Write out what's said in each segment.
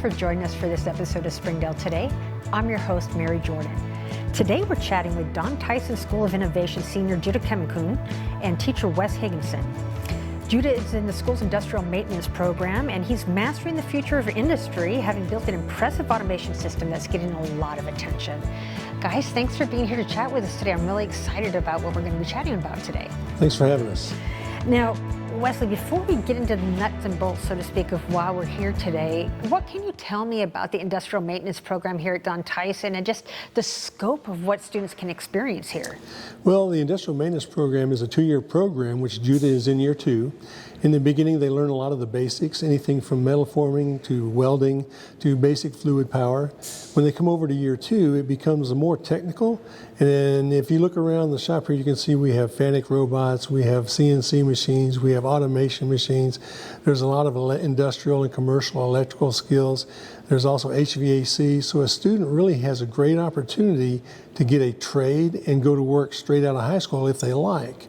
for joining us for this episode of Springdale Today. I'm your host, Mary Jordan. Today we're chatting with Tyson School of Innovation Senior Judah Keomoungkhoun and teacher Wesley Higginson. Judah is in the school's industrial maintenance program, and he's mastering the future of industry, having built an impressive automation system that's getting a lot of attention. Guys, thanks for being here to chat with us today. I'm really excited about what we're going to be chatting about today. Thanks for having us. Now, Wesley, before we get into the nuts and bolts, so to speak, of why we're here today, what can you tell me about the industrial maintenance program here at Tyson and just the scope of what students can experience here? Well, the industrial maintenance program is a 2-year program, which Judah is in year 2. In the beginning, they learn a lot of the basics, anything from metal forming to welding to basic fluid power. When they come over to year 2, it becomes more technical. And if you look around the shop here, you can see we have FANUC robots, we have CNC machines, we have automation machines. There's a lot of industrial and commercial electrical skills. There's also HVAC. So a student really has a great opportunity to get a trade and go to work straight out of high school if they like.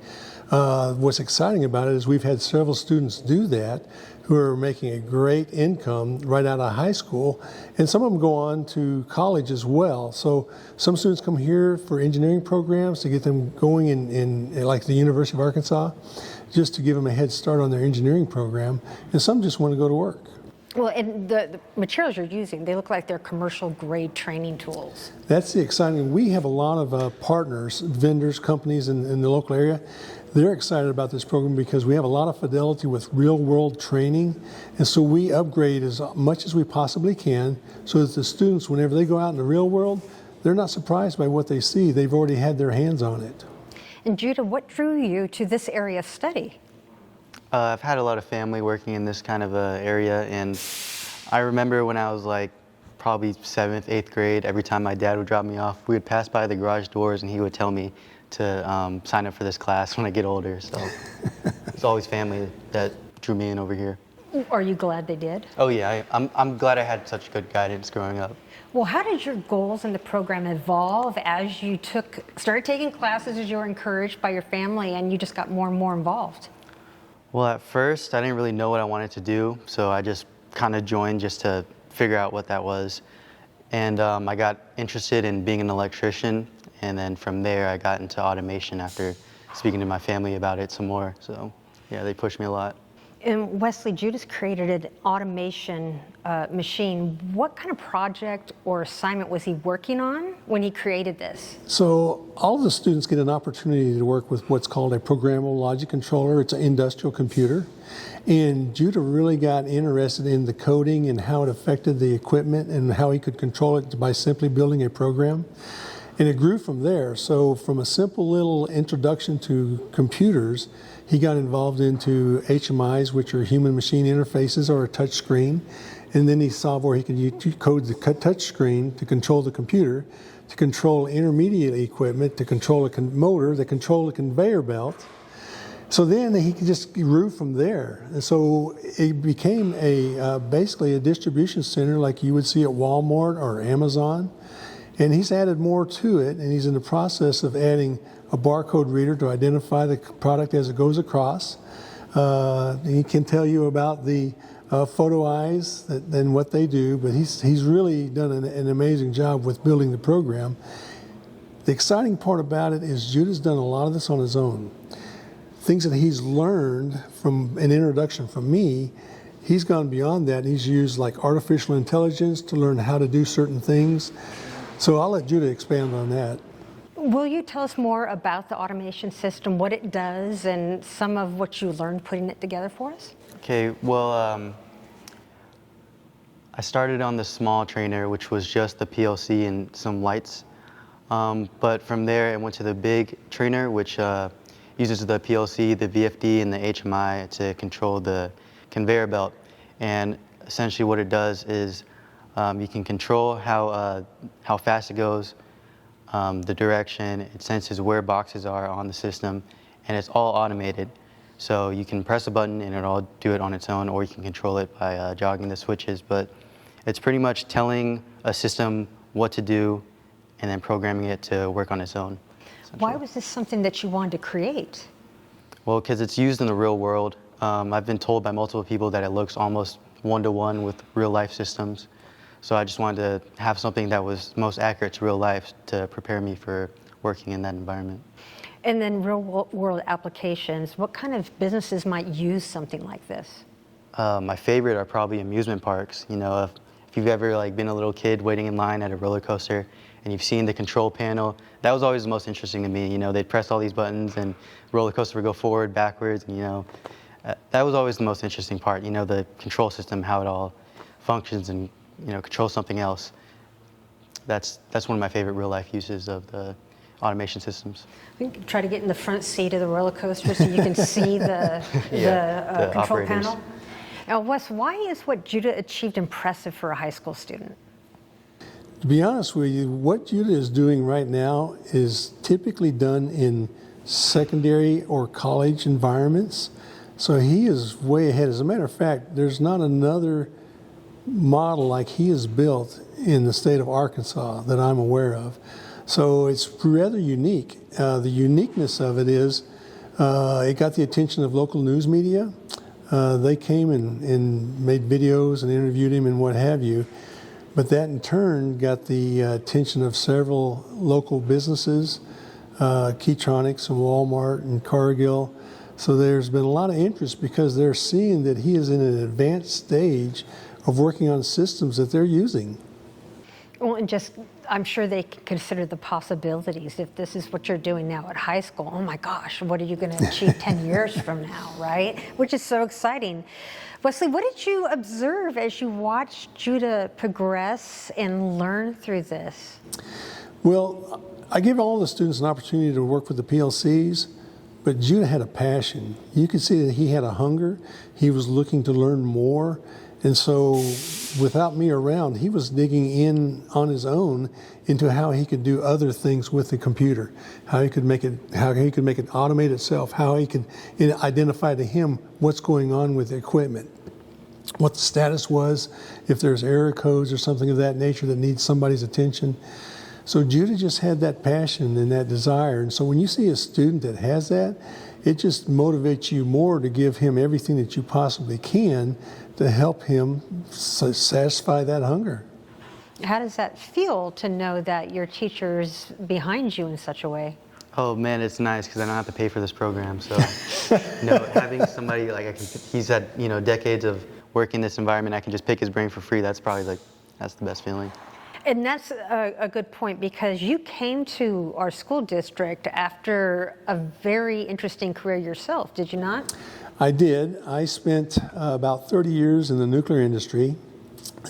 What's exciting about it is we've had several students do that who are making a great income right out of high school, and some of them go on to college as well. So some students come here for engineering programs to get them going in like the University of Arkansas, just to give them a head start on their engineering program, and some just want to go to work. Well, and the materials you're using, they look like they're commercial grade training tools. That's the exciting. We have a lot of partners, vendors, companies in the local area. They're excited about this program because we have a lot of fidelity with real world training. And so we upgrade as much as we possibly can so that the students, whenever they go out in the real world, they're not surprised by what they see. They've already had their hands on it. And Judah, what drew you to this area of study? I've had a lot of family working in this kind of area, and I remember when I was like probably 7th, 8th grade, every time my dad would drop me off, we would pass by the garage doors and he would tell me to sign up for this class when I get older. So it's always family that drew me in over here. Are you glad they did? Oh yeah, I'm glad I had such good guidance growing up. Well, how did your goals in the program evolve as you started taking classes, as you were encouraged by your family, and you just got more and more involved? Well, at first, I didn't really know what I wanted to do, so I just kind of joined just to figure out what that was. And I got interested in being an electrician, and then from there, I got into automation after speaking to my family about it some more. So, yeah, they pushed me a lot. And Wesley, Judah's created an automation machine. What kind of project or assignment was he working on when he created this? So all of the students get an opportunity to work with what's called a programmable logic controller. It's an industrial computer. And Judah really got interested in the coding and how it affected the equipment and how he could control it by simply building a program. And it grew from there. So from a simple little introduction to computers, he got involved into HMIs, which are human-machine interfaces, or a touch screen. And then he saw where he could code the touch screen to control the computer, to control intermediate equipment, to control a motor, to control a conveyor belt. So then he could just grew from there. And so it became basically a distribution center like you would see at Walmart or Amazon. And he's added more to it, and he's in the process of adding a barcode reader to identify the product as it goes across. He can tell you about the photo eyes and what they do, but he's really done an amazing job with building the program. The exciting part about it is Judah's done a lot of this on his own. Things that he's learned from an introduction from me, he's gone beyond that. He's used like artificial intelligence to learn how to do certain things. So I'll let Judah expand on that. Will you tell us more about the automation system, what it does, and some of what you learned putting it together for us? Okay, well, I started on the small trainer, which was just the PLC and some lights. But from there, I went to the big trainer, which uses the PLC, the VFD, and the HMI to control the conveyor belt. And essentially what it does is you can control how fast it goes, the direction. It senses where boxes are on the system, and it's all automated. So you can press a button and it'll do it on its own, or you can control it by jogging the switches. But it's pretty much telling a system what to do and then programming it to work on its own. Why was this something that you wanted to create? Well, because it's used in the real world. I've been told by multiple people that it looks almost one-to-one with real life systems. So I just wanted to have something that was most accurate to real life to prepare me for working in that environment. And then real world applications, what kind of businesses might use something like this? My favorite are probably amusement parks. You know, if you've ever like been a little kid waiting in line at a roller coaster and you've seen the control panel, that was always the most interesting to me. You know, they'd press all these buttons and the roller coaster would go forward, backwards, and that was always the most interesting part. You know, the control system, how it all functions and controls something else. That's one of my favorite real life uses of the automation systems. Try to get in the front seat of the roller coaster so you can see the control operators. panel. Now, Wes, why is what Judah achieved impressive for a high school student? To be honest with you, what Judah is doing right now is typically done in secondary or college environments. So he is way ahead. As a matter of fact, there's not another model like he has built in the state of Arkansas that I'm aware of. So it's rather unique. The uniqueness of it is it got the attention of local news media. They came and made videos and interviewed him and what have you. But that in turn got the attention of several local businesses, Keytronics and Walmart and Cargill. So there's been a lot of interest because they're seeing that he is in an advanced stage of working on systems that they're using. Well, and just, I'm sure they consider the possibilities. If this is what you're doing now at high school, oh my gosh, what are you going to achieve 10 years from now, right? Which is so exciting. Wesley, what did you observe as you watched Judah progress and learn through this? Well, I give all the students an opportunity to work with the PLCs, but Judah had a passion. You could see that he had a hunger. He was looking to learn more. And so without me around, he was digging in on his own into how he could do other things with the computer, how he could make it automate itself, how he could identify to him what's going on with the equipment, what the status was, if there's error codes or something of that nature that needs somebody's attention. So Judah just had that passion and that desire. And so when you see a student that has that, it just motivates you more to give him everything that you possibly can to help him satisfy that hunger. How does that feel to know that your teacher's behind you in such a way? Oh man, it's nice because I don't have to pay for this program. So, having somebody like he's had decades of work in this environment, I can just pick his brain for free. That's probably that's the best feeling. And that's a good point because you came to our school district after a very interesting career yourself, did you not? I did. I spent about 30 years in the nuclear industry.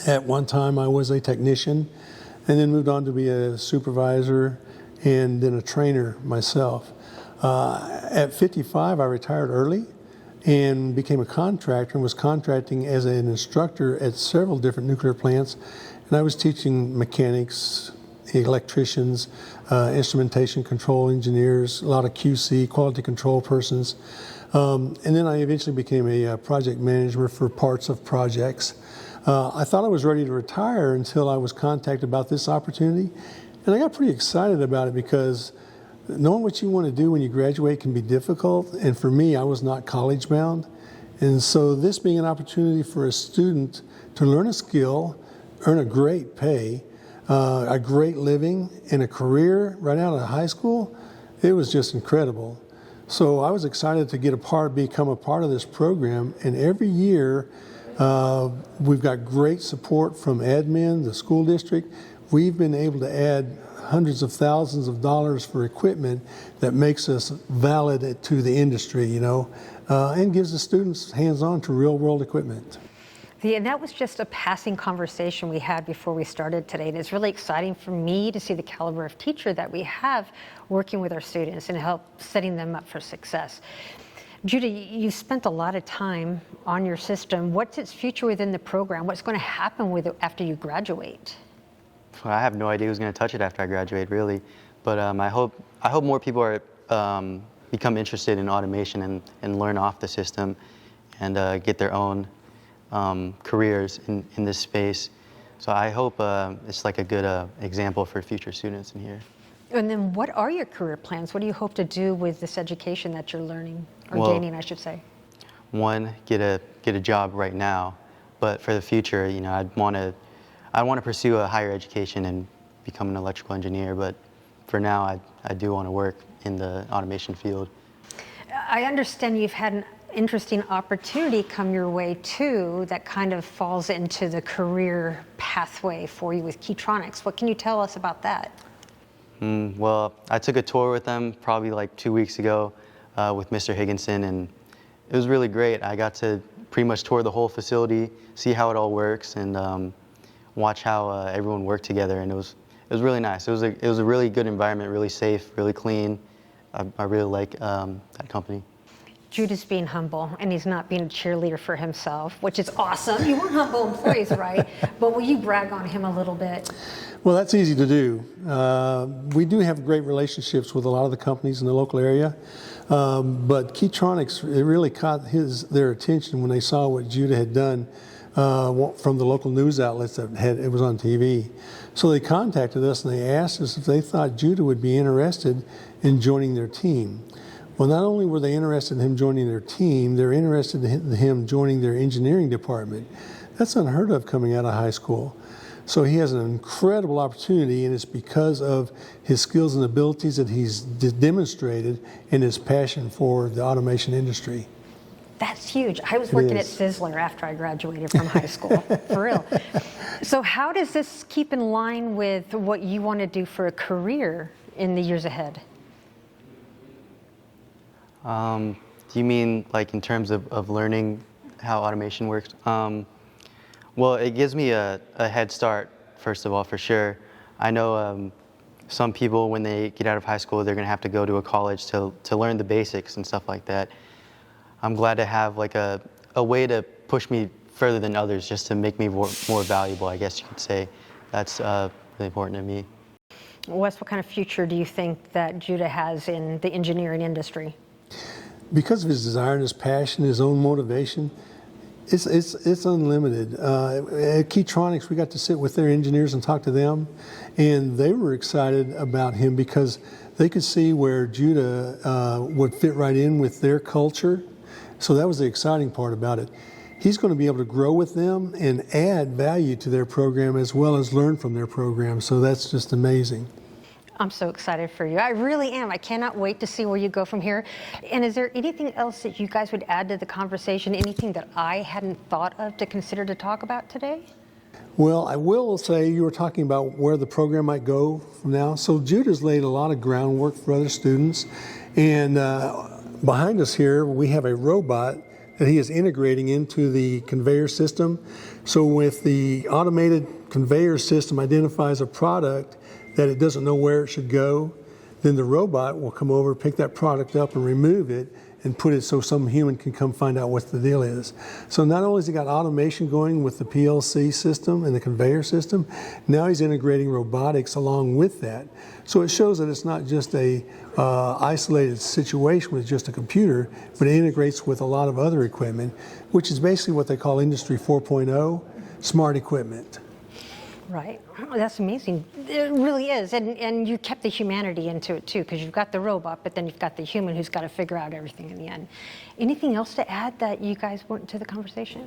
At one time I was a technician and then moved on to be a supervisor and then a trainer myself. At 55 I retired early and became a contractor and was contracting as an instructor at several different nuclear plants. And I was teaching mechanics, electricians, instrumentation control engineers, a lot of QC, quality control persons. And then I eventually became a project manager for parts of projects. I thought I was ready to retire until I was contacted about this opportunity. And I got pretty excited about it because knowing what you want to do when you graduate can be difficult. And for me, I was not college bound. And so this being an opportunity for a student to learn a skill, earn a great pay, a great living, and a career right out of high school, it was just incredible. So I was excited to become a part of this program. And every year, we've got great support from admin, the school district. We've been able to add hundreds of thousands of dollars for equipment that makes us valid to the industry, and gives the students hands-on to real-world equipment. And that was just a passing conversation we had before we started today. And it's really exciting for me to see the caliber of teacher that we have working with our students and help setting them up for success. Judah, you spent a lot of time on your system. What's its future within the program? What's going to happen with it after you graduate? Well, I have no idea who's going to touch it after I graduate, really. But I hope more people are become interested in automation and learn off the system and get their own careers in this space. So I hope it's like a good example for future students in here. And then what are your career plans? What do you hope to do with this education that you're learning, or gaining, I should say? One, get a job right now. But for the future, I I want to pursue a higher education and become an electrical engineer, but for now I do want to work in the automation field. I understand you've had an interesting opportunity come your way too that kind of falls into the career pathway for you with Keomoungkhoun. What can you tell us about that? Well, I took a tour with them probably like 2 weeks ago with Mr. Higginson, and it was really great. I got to pretty much tour the whole facility, see how it all works, and watch how everyone worked together, and it was really nice. It was a really good environment, really safe, really clean. I really like that company. Judah's being humble, and he's not being a cheerleader for himself, which is awesome. You want humble employees, right? But will you brag on him a little bit? Well, that's easy to do. We do have great relationships with a lot of the companies in the local area, but Keomoungkhoun, it really caught their attention when they saw what Judah had done from the local news outlets that it was on TV. So they contacted us and they asked us if they thought Judah would be interested in joining their team. Well, not only were they interested in him joining their team, they're interested in him joining their engineering department. That's unheard of coming out of high school. So he has an incredible opportunity, and it's because of his skills and abilities that he's demonstrated and his passion for the automation industry. That's huge. I was working at Sizzler after I graduated from high school, for real. So how does this keep in line with what you want to do for a career in the years ahead? Do you mean like in terms of learning how automation works? Well, it gives me a head start, first of all, for sure. I know some people, when they get out of high school, they're going to have to go to a college to learn the basics and stuff like that. I'm glad to have like a way to push me further than others, just to make me more valuable, I guess you could say. That's really important to me. Wes, what kind of future do you think that Judah has in the engineering industry? Because of his desire and his passion, his own motivation, it's unlimited. At Keomoungkhoun, we got to sit with their engineers and talk to them, and they were excited about him because they could see where Judah would fit right in with their culture. So that was the exciting part about it. He's going to be able to grow with them and add value to their program as well as learn from their program. So that's just amazing. I'm so excited for you. I really am. I cannot wait to see where you go from here. And is there anything else that you guys would add to the conversation? Anything that I hadn't thought of to consider to talk about today? Well, I will say you were talking about where the program might go from now. So Judah's laid a lot of groundwork for other students. And behind us here, we have a robot that he is integrating into the conveyor system. So with the automated conveyor system identifies a product that it doesn't know where it should go, then the robot will come over, pick that product up and remove it and put it so some human can come find out what the deal is. So not only has he got automation going with the PLC system and the conveyor system, now he's integrating robotics along with that. So it shows that it's not just a isolated situation with just a computer, but it integrates with a lot of other equipment, which is basically what they call Industry 4.0, smart equipment. Right. Oh, that's amazing. It really is. And you kept the humanity into it too, because you've got the robot, but then you've got the human who's got to figure out everything in the end. Anything else to add that you guys brought into the conversation?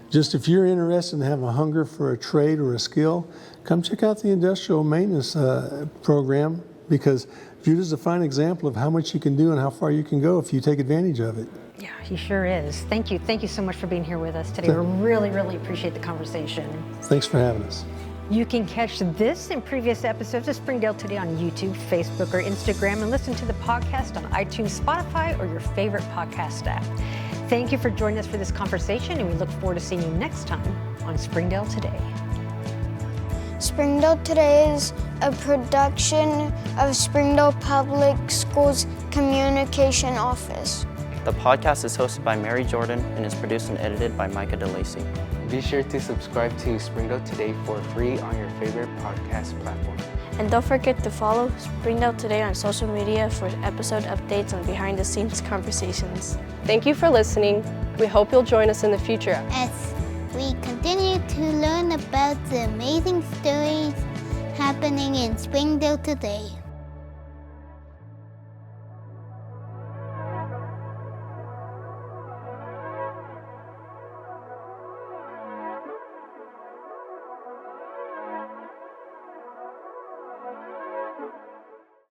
Just if you're interested and have a hunger for a trade or a skill, come check out the industrial maintenance program, because Judah's a fine example of how much you can do and how far you can go if you take advantage of it. Yeah, he sure is. Thank you. Thank you so much for being here with us today. We really, really appreciate the conversation. Thanks for having us. You can catch this and previous episodes of Springdale Today on YouTube, Facebook, or Instagram, and listen to the podcast on iTunes, Spotify, or your favorite podcast app. Thank you for joining us for this conversation, and we look forward to seeing you next time on Springdale Today. Springdale Today is a production of Springdale Public Schools Communication Office. The podcast is hosted by Mary Jordan and is produced and edited by Micah DeLacy. Be sure to subscribe to Springdale Today for free on your favorite podcast platform. And don't forget to follow Springdale Today on social media for episode updates and behind-the-scenes conversations. Thank you for listening. We hope you'll join us in the future as we continue to learn about the amazing stories happening in Springdale today.